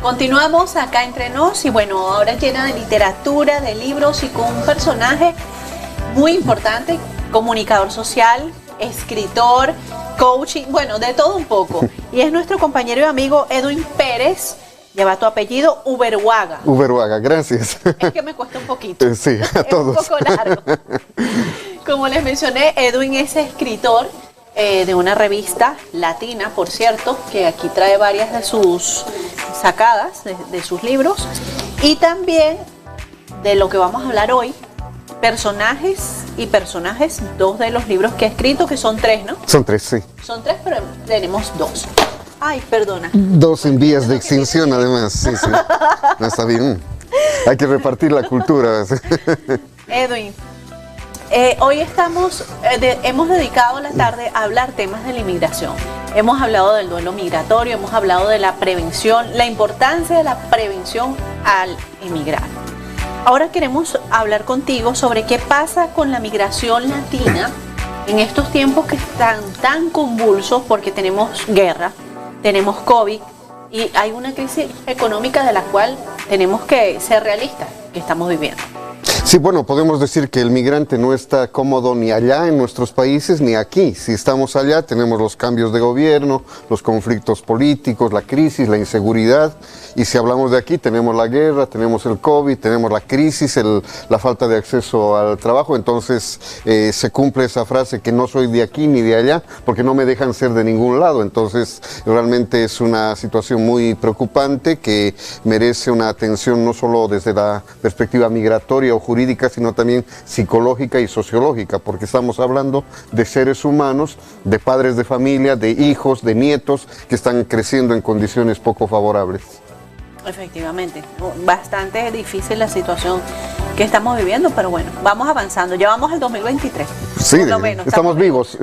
Continuamos acá entre nos y bueno, ahora llena de literatura, de libros y con un personaje muy importante, comunicador social, escritor, coaching, bueno, de todo un poco. Y es nuestro compañero y amigo Edwin Pérez. Lleva tu apellido, Uberhuaga. Uberhuaga, gracias. Es que me cuesta un poquito. Sí, a todos. Es un poco largo. Como les mencioné, Edwin es escritor de una revista latina, por cierto, que aquí trae varias de sus sacadas, de sus libros. Y también de lo que vamos a hablar hoy, personajes, dos de los libros que ha escrito, que son tres, ¿no? Son tres, sí. Son tres, pero tenemos dos. Ay, perdona. Dos en vías de extinción, además. Sí, sí. No está bien. Hay que repartir la cultura. Edwin, hoy hemos dedicado la tarde a hablar temas de la inmigración. Hemos hablado del duelo migratorio, hemos hablado de la prevención, la importancia de la prevención al emigrar. Ahora queremos hablar contigo sobre qué pasa con la migración latina en estos tiempos que están tan convulsos porque tenemos guerra, tenemos COVID y hay una crisis económica de la cual tenemos que ser realistas que estamos viviendo. Sí, bueno, podemos decir que el migrante no está cómodo ni allá en nuestros países ni aquí. Si estamos allá, tenemos los cambios de gobierno, los conflictos políticos, la crisis, la inseguridad. Y si hablamos de aquí, tenemos la guerra, tenemos el COVID, tenemos la crisis, la falta de acceso al trabajo. Entonces se cumple esa frase que no soy de aquí ni de allá, porque no me dejan ser de ningún lado. Entonces realmente es una situación muy preocupante que merece una atención no solo desde la perspectiva migratoria o jurídica, sino también psicológica y sociológica, porque estamos hablando de seres humanos, de padres de familia, de hijos, de nietos que están creciendo en condiciones poco favorables. Efectivamente, bastante difícil la situación que estamos viviendo, pero bueno, vamos avanzando, ya vamos al 2023. Sí, por lo menos, estamos vivos.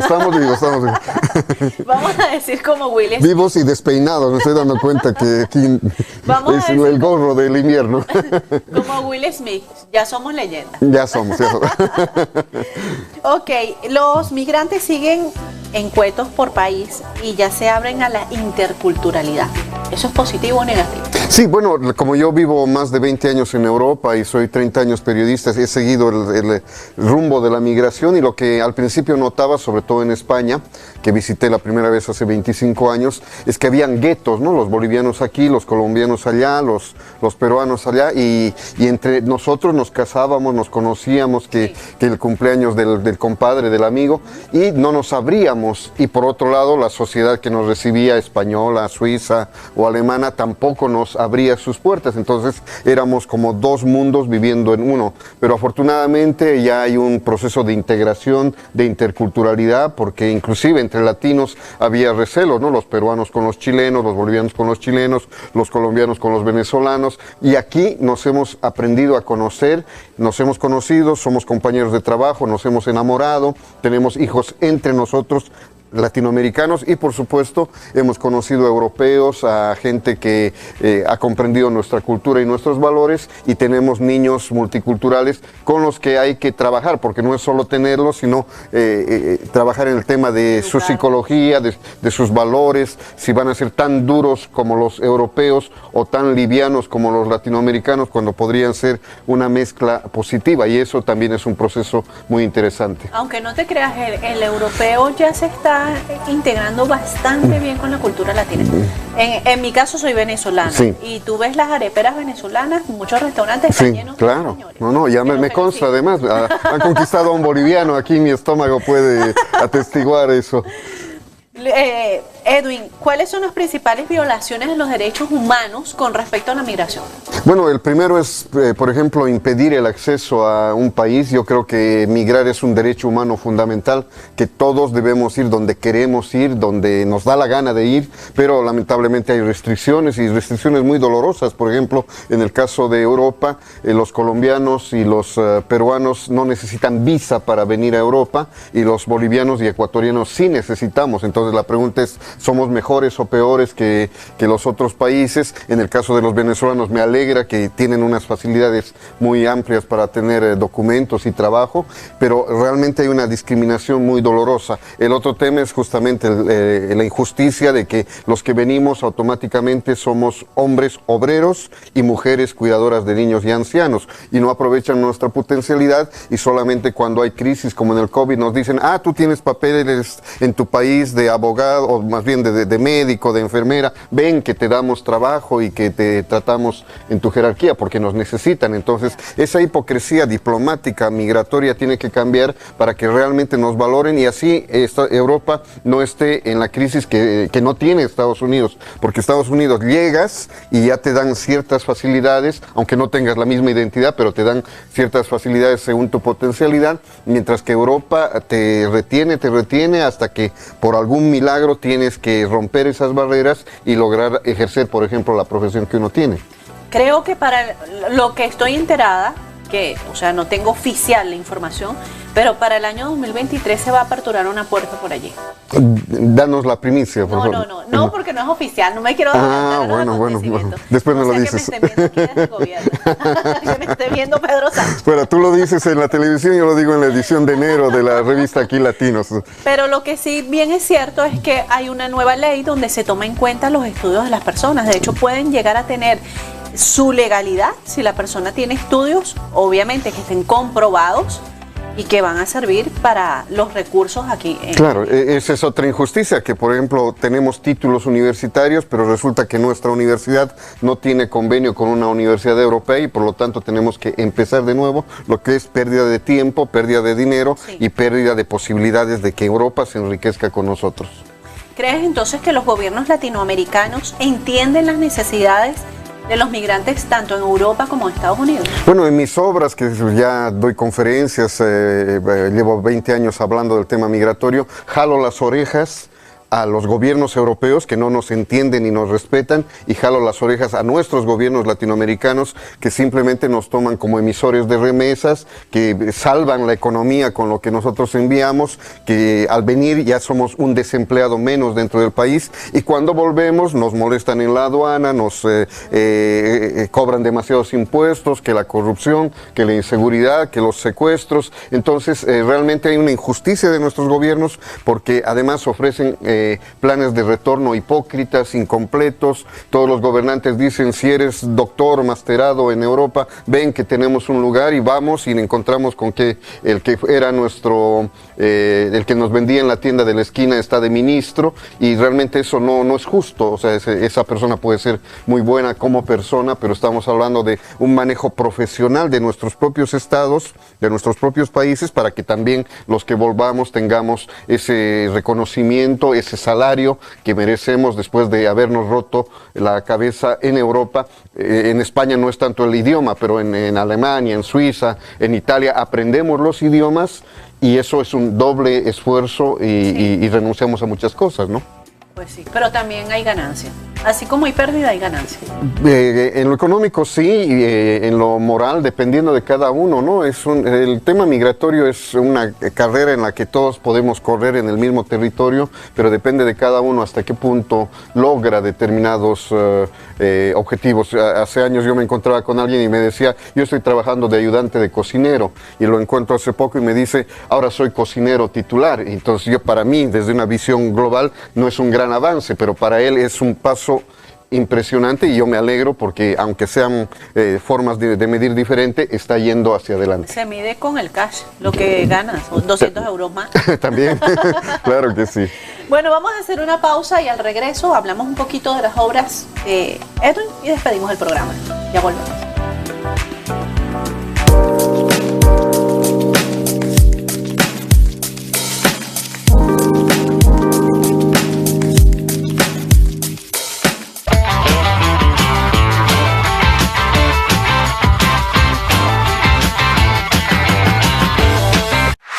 Vamos a decir como Will Smith. Vivos y despeinados, me estoy dando cuenta que aquí es el gorro del invierno. Como Will Smith, ya somos leyendas. Ya somos. Ok, los migrantes siguen encuetos por país y ya se abren a la interculturalidad. ¿Eso es positivo o negativo? Sí, bueno, como yo vivo más de 20 años en Europa y soy 30 años periodista, he seguido el rumbo de la migración y lo que al principio notaba, sobre todo en España, que visité la primera vez hace 25 años, es que habían guetos, ¿no? Los bolivianos aquí, los colombianos allá, los peruanos allá y entre nosotros nos casábamos, nos conocíamos, que el cumpleaños del compadre, del amigo, y no nos abríamos. Y por otro lado, la sociedad que nos recibía, española, suiza o alemana, tampoco nos abría sus puertas. Entonces éramos como dos mundos viviendo en uno. Pero afortunadamente ya hay un proceso de integración, de interculturalidad, porque inclusive entre latinos había recelos, ¿no? Los peruanos con los chilenos, los bolivianos con los chilenos, los colombianos con los venezolanos. Y aquí nos hemos aprendido a conocer, nos hemos conocido, somos compañeros de trabajo, nos hemos enamorado, tenemos hijos entre nosotros, latinoamericanos, y por supuesto hemos conocido europeos, a gente que ha comprendido nuestra cultura y nuestros valores, y tenemos niños multiculturales con los que hay que trabajar, porque no es solo tenerlos, sino trabajar en el tema de su psicología, de sus valores, si van a ser tan duros como los europeos o tan livianos como los latinoamericanos, cuando podrían ser una mezcla positiva, y eso también es un proceso muy interesante. Aunque no te creas, el europeo ya se está integrando bastante bien con la cultura latina. En mi caso soy venezolana, sí, y tú ves las areperas venezolanas, muchos restaurantes están llenos, claro, de españoles. No, ya me consta además, han conquistado a un boliviano, aquí mi estómago puede atestiguar eso. Edwin, ¿cuáles son las principales violaciones de los derechos humanos con respecto a la migración? Bueno, el primero es, por ejemplo, impedir el acceso a un país. Yo creo que migrar es un derecho humano fundamental, que todos debemos ir donde queremos ir, donde nos da la gana de ir, pero lamentablemente hay restricciones, y restricciones muy dolorosas. Por ejemplo, en el caso de Europa, los colombianos y los peruanos no necesitan visa para venir a Europa, y los bolivianos y ecuatorianos sí necesitamos. Entonces la pregunta es, somos mejores o peores que los otros países. En el caso de los venezolanos me alegra que tienen unas facilidades muy amplias para tener documentos y trabajo, pero realmente hay una discriminación muy dolorosa. El otro tema es justamente la injusticia de que los que venimos automáticamente somos hombres obreros y mujeres cuidadoras de niños y ancianos, y no aprovechan nuestra potencialidad, y solamente cuando hay crisis como en el COVID nos dicen, tú tienes papeles en tu país de abogado, o más bien de médico, de enfermera, ven que te damos trabajo y que te tratamos en tu jerarquía porque nos necesitan. Entonces esa hipocresía diplomática, migratoria tiene que cambiar para que realmente nos valoren, y así Europa no esté en la crisis que no tiene Estados Unidos, porque Estados Unidos llegas y ya te dan ciertas facilidades, aunque no tengas la misma identidad, pero te dan ciertas facilidades según tu potencialidad, mientras que Europa te retiene hasta que por algún milagro tienes que romper esas barreras y lograr ejercer, por ejemplo, la profesión que uno tiene. Creo que para lo que estoy enterada, no tengo oficial la información, pero para el año 2023 se va a aperturar una puerta por allí. Danos la primicia, por favor. No, porque no es oficial, no me quiero adelantar bueno, después me lo dices. Que me estén viendo aquí desde el gobierno, que me esté viendo Pedro Sánchez. Bueno, tú lo dices en la televisión, yo lo digo en la edición de enero de la revista Aquí Latinos. Pero lo que sí bien es cierto es que hay una nueva ley donde se toma en cuenta los estudios de las personas. De hecho, pueden llegar a tener su legalidad si la persona tiene estudios, obviamente que estén comprobados y que van a servir para los recursos aquí. Claro, esa es otra injusticia, que por ejemplo tenemos títulos universitarios, pero resulta que nuestra universidad no tiene convenio con una universidad europea y por lo tanto tenemos que empezar de nuevo, lo que es pérdida de tiempo, pérdida de dinero y pérdida de posibilidades de que Europa se enriquezca con nosotros. ¿Crees entonces que los gobiernos latinoamericanos entienden las necesidades de los migrantes tanto en Europa como en Estados Unidos? Bueno, en mis obras, que ya doy conferencias, llevo 20 años hablando del tema migratorio, jalo las orejas a los gobiernos europeos que no nos entienden y nos respetan, y jalo las orejas a nuestros gobiernos latinoamericanos que simplemente nos toman como emisores de remesas, que salvan la economía con lo que nosotros enviamos, que al venir ya somos un desempleado menos dentro del país, y cuando volvemos nos molestan en la aduana, nos cobran demasiados impuestos, que la corrupción, que la inseguridad, que los secuestros. Entonces realmente hay una injusticia de nuestros gobiernos, porque además ofrecen planes de retorno hipócritas, incompletos. Todos los gobernantes dicen, si eres doctor, masterado en Europa, ven que tenemos un lugar, y vamos y encontramos con que el que era el que nos vendía en la tienda de la esquina está de ministro, y realmente eso no es justo. O sea, esa persona puede ser muy buena como persona, pero estamos hablando de un manejo profesional de nuestros propios estados, de nuestros propios países, para que también los que volvamos tengamos ese reconocimiento, ese salario que merecemos después de habernos roto la cabeza en Europa. En España no es tanto el idioma, pero en Alemania, en Suiza, en Italia aprendemos los idiomas, y eso es un doble esfuerzo y renunciamos a muchas cosas, ¿no? Pues sí, pero también hay ganancia. Así como hay pérdida, hay ganancia. En lo económico sí, y en lo moral, dependiendo de cada uno, ¿no? El tema migratorio es una carrera en la que todos podemos correr en el mismo territorio, pero depende de cada uno hasta qué punto logra determinados objetivos. Hace años yo me encontraba con alguien y me decía, yo estoy trabajando de ayudante de cocinero, y lo encuentro hace poco y me dice, ahora soy cocinero titular. Entonces para mí, desde una visión global, no es un gran avance, pero para él es un paso impresionante, y yo me alegro porque aunque sean formas de medir diferente, está yendo hacia adelante. Se mide con el cash, lo que ganas, 200 euros más. También, claro que sí. Bueno, vamos a hacer una pausa y al regreso hablamos un poquito de las obras de Edwin y despedimos el programa. Ya volvemos.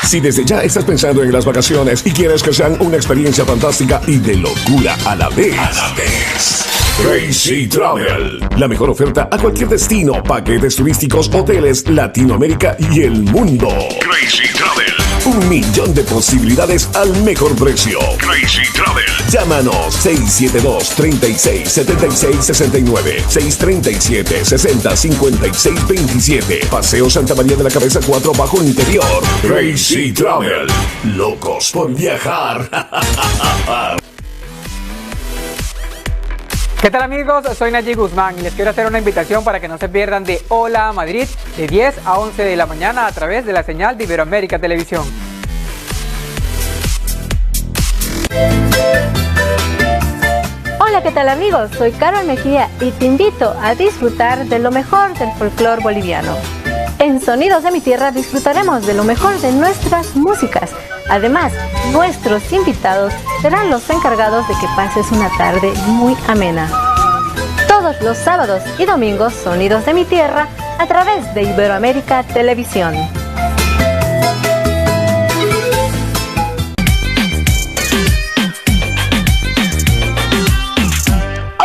Si desde ya estás pensando en las vacaciones y quieres que sean una experiencia fantástica y de locura a la vez. Crazy Travel, la mejor oferta a cualquier destino, paquetes turísticos, hoteles, Latinoamérica y el mundo. Crazy Travel, 1 millón de posibilidades al mejor precio. Crazy Travel. Llámanos 672-3676-69, 637-6056-27. Paseo Santa María de la Cabeza 4 bajo interior. Crazy Travel. Locos por viajar. ¿Qué tal, amigos? Soy Nayib Guzmán y les quiero hacer una invitación para que no se pierdan de Hola Madrid de 10 a 11 de la mañana a través de la señal de Iberoamérica Televisión. Hola, ¿qué tal, amigos? Soy Carol Mejía y te invito a disfrutar de lo mejor del folclore boliviano. En Sonidos de mi Tierra disfrutaremos de lo mejor de nuestras músicas. Además, nuestros invitados serán los encargados de que pases una tarde muy amena. Todos los sábados y domingos, Sonidos de mi Tierra a través de Iberoamérica Televisión.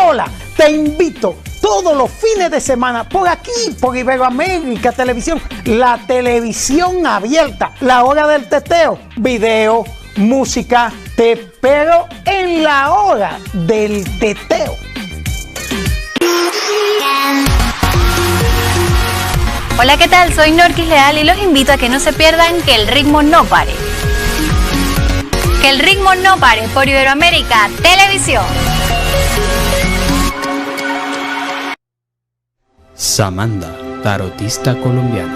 Hola, te invito todos los fines de semana por aquí, por Iberoamérica Televisión, la televisión abierta, la hora del teteo, video, música, te espero en la hora del teteo. Hola, ¿qué tal? Soy Norquis Leal y los invito a que no se pierdan Que el ritmo no pare. Que el ritmo no pare por Iberoamérica Televisión. Samanda, tarotista colombiana,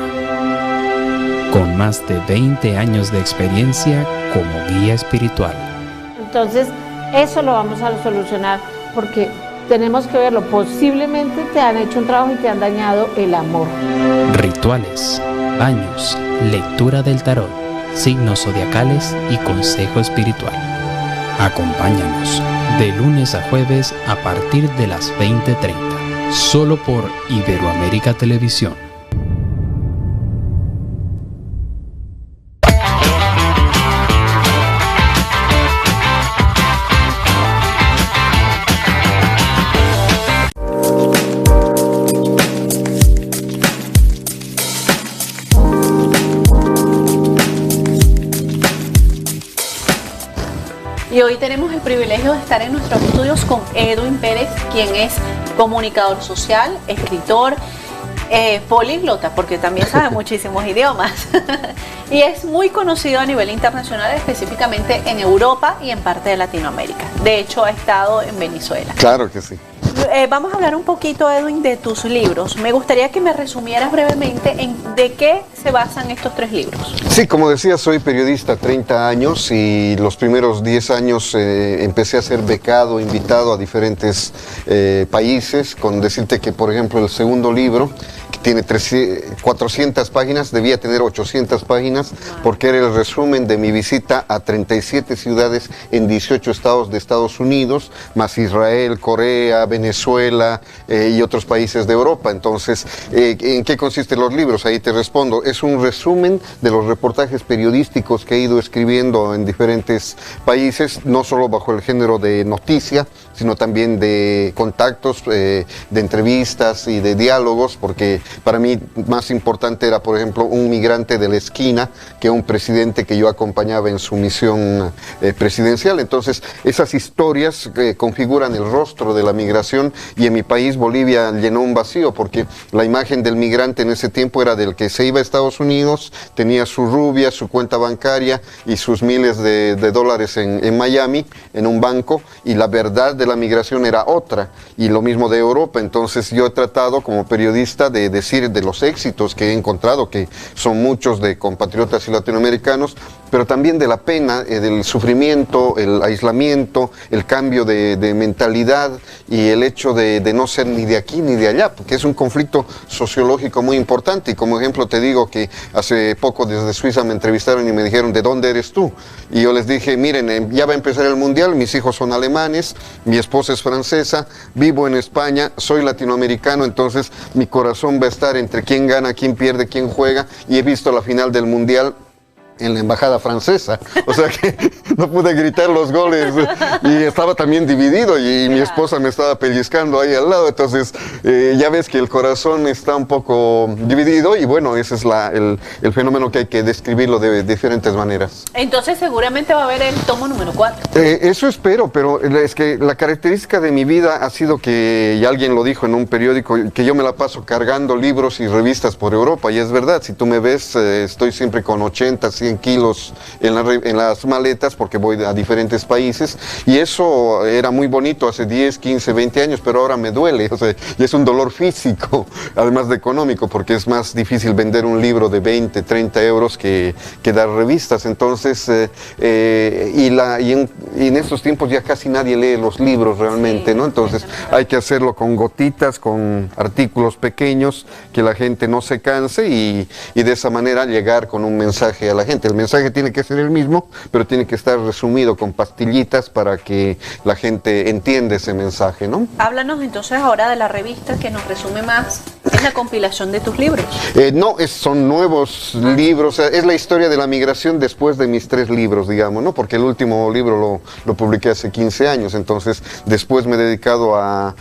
con más de 20 años de experiencia como guía espiritual. Entonces, eso lo vamos a solucionar porque tenemos que verlo. Posiblemente te han hecho un trabajo y te han dañado el amor. Rituales, baños, lectura del tarot, signos zodiacales y consejo espiritual. Acompáñanos de lunes a jueves a partir de las 20:30. Solo por Iberoamérica Televisión. Y hoy tenemos el privilegio de estar en nuestros estudios con Edwin Pérez, quien es comunicador social, escritor, políglota, porque también sabe muchísimos idiomas. Y es muy conocido a nivel internacional, específicamente en Europa y en parte de Latinoamérica. De hecho, ha estado en Venezuela. Claro que sí. Vamos a hablar un poquito, Edwin, de tus libros. Me gustaría que me resumieras brevemente de qué se basan estos 3 libros. Sí, como decía, soy periodista 30 años y los primeros 10 años empecé a ser becado, invitado a diferentes países, con decirte que, por ejemplo, el segundo libro, que tiene 400 páginas, debía tener 800 páginas, porque era el resumen de mi visita a 37 ciudades en 18 estados de Estados Unidos, más Israel, Corea, Venezuela y otros países de Europa. Entonces, ¿en qué consisten los libros? Ahí te respondo. Es un resumen de los reportajes periodísticos que he ido escribiendo en diferentes países, no solo bajo el género de noticia, sino también de contactos, de entrevistas y de diálogos, porque para mí más importante era, por ejemplo, un migrante de la esquina que un presidente que yo acompañaba en su misión presidencial. Entonces, esas historias configuran el rostro de la migración, y en mi país, Bolivia, llenó un vacío, porque la imagen del migrante en ese tiempo era del que se iba a Estados Unidos, tenía su rubia, su cuenta bancaria y sus miles de dólares en Miami, en un banco, y la verdad de la migración era otra, y lo mismo de Europa. Entonces yo he tratado como periodista de decir de los éxitos que he encontrado, que son muchos de compatriotas y latinoamericanos, pero también de la pena, del sufrimiento, el aislamiento, el cambio de mentalidad y el hecho de no ser ni de aquí ni de allá, porque es un conflicto sociológico muy importante. Y como ejemplo te digo que hace poco desde Suiza me entrevistaron y me dijeron, ¿de dónde eres tú? Y yo les dije, miren, ya va a empezar el mundial, mis hijos son alemanes, mi esposa es francesa, vivo en España, soy latinoamericano, entonces mi corazón va a estar entre quién gana, quién pierde, quién juega, y he visto la final del mundial en la embajada francesa, o sea que no pude gritar los goles y estaba también dividido y mi esposa me estaba pellizcando ahí al lado, entonces ya ves que el corazón está un poco dividido y bueno, ese es el fenómeno que hay que describirlo de diferentes maneras. Entonces seguramente va a haber el tomo número 4. Eso espero, pero es que la característica de mi vida ha sido que, y alguien lo dijo en un periódico, que yo me la paso cargando libros y revistas por Europa, y es verdad, si tú me ves, estoy siempre con 80, 100 kilos en las maletas porque voy a diferentes países, y eso era muy bonito hace 10, 15, 20 años, pero ahora me duele, o sea, y es un dolor físico, además de económico, porque es más difícil vender un libro de 20, 30 euros que dar revistas, entonces, y en estos tiempos ya casi nadie lee los libros realmente, ¿no? Entonces hay que hacerlo con gotitas, con artículos pequeños, que la gente no se canse y de esa manera llegar con un mensaje a la gente. El mensaje tiene que ser el mismo, pero tiene que estar resumido con pastillitas para que la gente entienda ese mensaje, ¿no? Háblanos entonces ahora de la revista que nos resume más, es la compilación de tus libros. Son nuevos libros, es la historia de la migración después de mis 3 libros, digamos, ¿no? Porque el último libro lo publiqué hace 15 años, entonces después me he dedicado a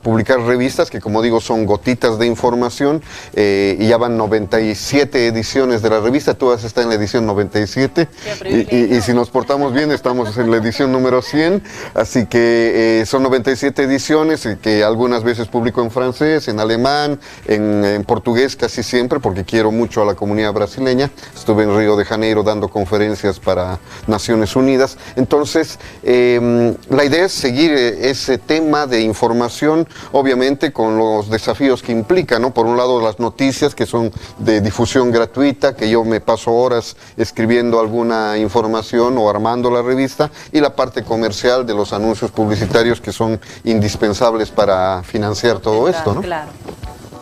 publicar revistas que, como digo, son gotitas de información, y ya van 97 ediciones de la revista, todas están en la edición 97, y si nos portamos bien estamos en la edición número 100, así que son 97 ediciones que algunas veces publico en francés, en alemán, en portugués casi siempre, porque quiero mucho a la comunidad brasileña. Estuve en Río de Janeiro dando conferencias para Naciones Unidas, entonces la idea es seguir ese tema de información, obviamente con los desafíos que implica, ¿no? Por un lado las noticias que son de difusión gratuita, que yo me paso horas escribiendo alguna información o armando la revista, y la parte comercial de los anuncios publicitarios que son indispensables para financiar todo esto, ¿no? Claro,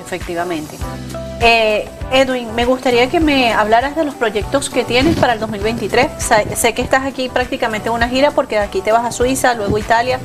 efectivamente. Edwin, me gustaría que me hablaras de los proyectos que tienes para el 2023. Sé que estás aquí prácticamente en una gira porque de aquí te vas a Suiza, luego Italia.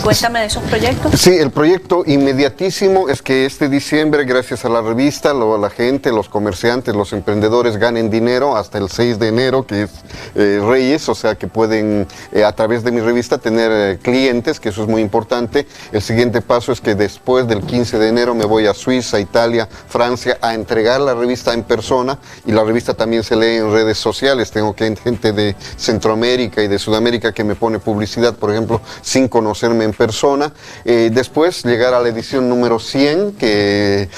Cuéntame de esos proyectos. Sí, el proyecto inmediatísimo es que este diciembre, gracias a la revista, la gente, los comerciantes, los emprendedores ganen dinero hasta el 6 de enero, que es Reyes, o sea que pueden a través de mi revista tener clientes, que eso es muy importante. El siguiente paso es que después del 15 de enero me voy a Suiza, Italia, Francia, a entregar la revista en persona, y la revista también se lee en redes sociales. Tengo gente de Centroamérica y de Sudamérica que me pone publicidad, por ejemplo, sin conocerme en persona. Después llegar a la edición número 100, que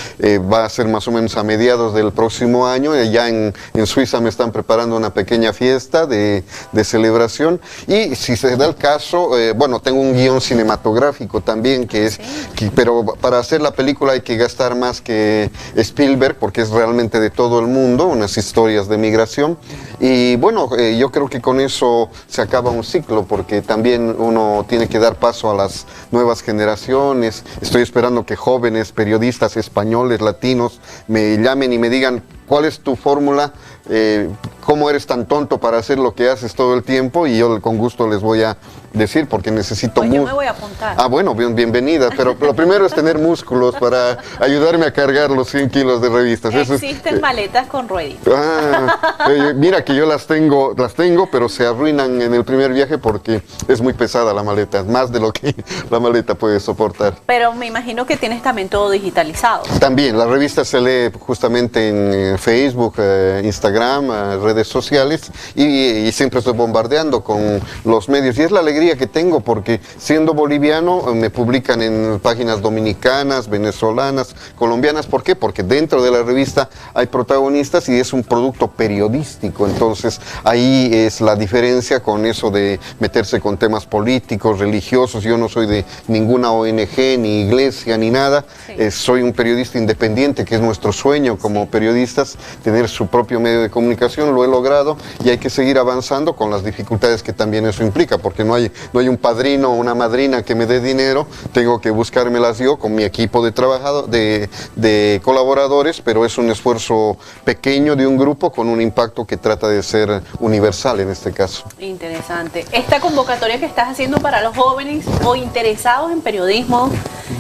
va a ser más o menos a mediados del próximo año. Ya en Suiza me están preparando una pequeña fiesta de celebración, y si se da el caso, bueno, tengo un guión cinematográfico también, pero para hacer la película hay que gastar más que Spielberg, porque es realmente de todo el mundo, unas historias de migración, y bueno, yo creo que con eso se acaba un ciclo, porque también uno tiene que dar paso a las nuevas generaciones. Estoy esperando que jóvenes periodistas españoles, latinos, me llamen y me digan: ¿cuál es tu fórmula? ¿Cómo eres tan tonto para hacer lo que haces todo el tiempo? Y yo con gusto les voy a decir, porque necesito pues yo me voy a apuntar. Ah, bueno, bienvenida, pero lo primero es tener músculos para ayudarme a cargar los 100 kilos de revistas. Existen maletas con rueditas. Mira que yo las tengo, pero se arruinan en el primer viaje porque es muy pesada la maleta, más de lo que la maleta puede soportar. Pero me imagino que tienes también todo digitalizado. También, la revista se lee justamente en Facebook, Instagram, redes sociales, y siempre estoy bombardeando con los medios, y es la alegría que tengo, porque siendo boliviano me publican en páginas dominicanas, venezolanas, colombianas. ¿Por qué? Porque dentro de la revista hay protagonistas y es un producto periodístico, entonces ahí es la diferencia con eso de meterse con temas políticos, religiosos. Yo no soy de ninguna ONG, ni iglesia, ni nada. Sí. Soy un periodista independiente, que es nuestro sueño como periodistas, tener su propio medio de comunicación. Lo he logrado y hay que seguir avanzando con las dificultades que también eso implica, porque no hay un padrino o una madrina que me dé dinero, tengo que buscármelas yo con mi equipo de colaboradores, pero es un esfuerzo pequeño de un grupo con un impacto que trata de ser universal en este caso. Interesante. Esta convocatoria que estás haciendo para los jóvenes o interesados en periodismo,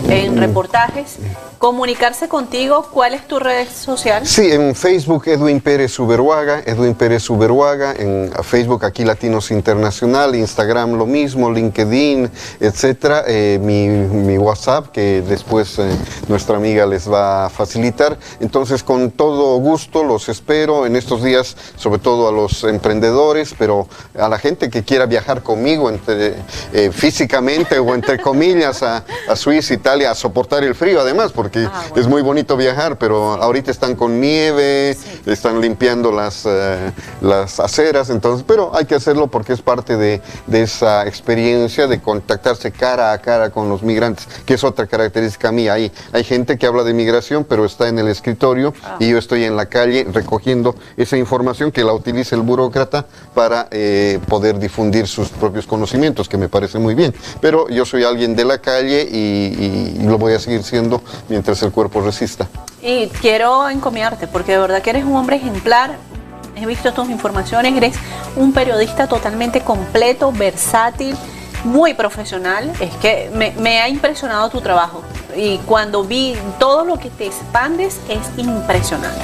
en reportajes. Comunicarse contigo, ¿cuál es tu red social? Sí, en Facebook Edwin Pérez Uberuaga, en Facebook aquí Latinos Internacional, Instagram lo mismo, LinkedIn, etcétera. Mi WhatsApp que después nuestra amiga les va a facilitar. Entonces con todo gusto los espero en estos días, sobre todo a los emprendedores, pero a la gente que quiera viajar conmigo físicamente o entre comillas a Suiza, Italia, a soportar el frío además, porque es muy bonito viajar, pero ahorita están con nieve, están limpiando las aceras, entonces, pero hay que hacerlo porque es parte de esa experiencia de contactarse cara a cara con los migrantes, que es otra característica mía. Hay gente que habla de migración, pero está en el escritorio y yo estoy en la calle recogiendo esa información que la utiliza el burócrata para poder difundir sus propios conocimientos, que me parece muy bien. Pero yo soy alguien de la calle y lo voy a seguir siendo mientras el cuerpo resista. Y quiero encomiarte porque de verdad que eres un hombre ejemplar. He visto tus informaciones, eres un periodista totalmente completo, versátil, muy profesional. Es que me ha impresionado tu trabajo y cuando vi todo lo que te expandes es impresionante.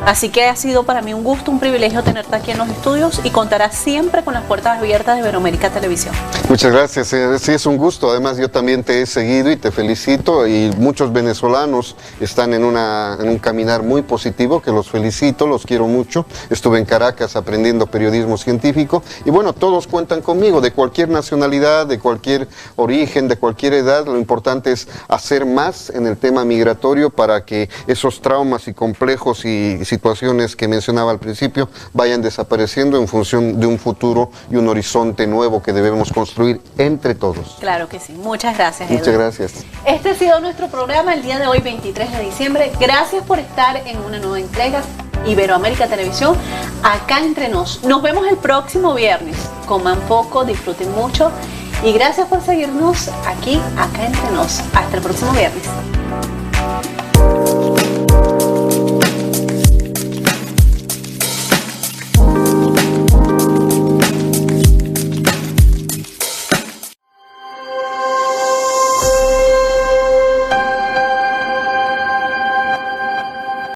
Así que ha sido para mí un gusto, un privilegio tenerte aquí en los estudios y contarás siempre con las puertas abiertas de Iberoamérica Televisión. Muchas gracias, sí es un gusto, además yo también te he seguido y te felicito y muchos venezolanos están en un caminar muy positivo que los felicito, los quiero mucho. Estuve en Caracas aprendiendo periodismo científico y bueno, todos cuentan conmigo, de cualquier nacionalidad, de cualquier origen, de cualquier edad. Lo importante es hacer más en el tema migratorio para que esos traumas y complejos y situaciones que mencionaba al principio vayan desapareciendo en función de un futuro y un horizonte nuevo que debemos construir entre todos. Claro que sí. Muchas gracias, Edwin. Muchas gracias. Este ha sido nuestro programa el día de hoy, 23 de diciembre. Gracias por estar en una nueva entrega Iberoamérica Televisión, acá entre nos. Nos vemos el próximo viernes. Coman poco, disfruten mucho y gracias por seguirnos aquí, acá entre nos. Hasta el próximo viernes.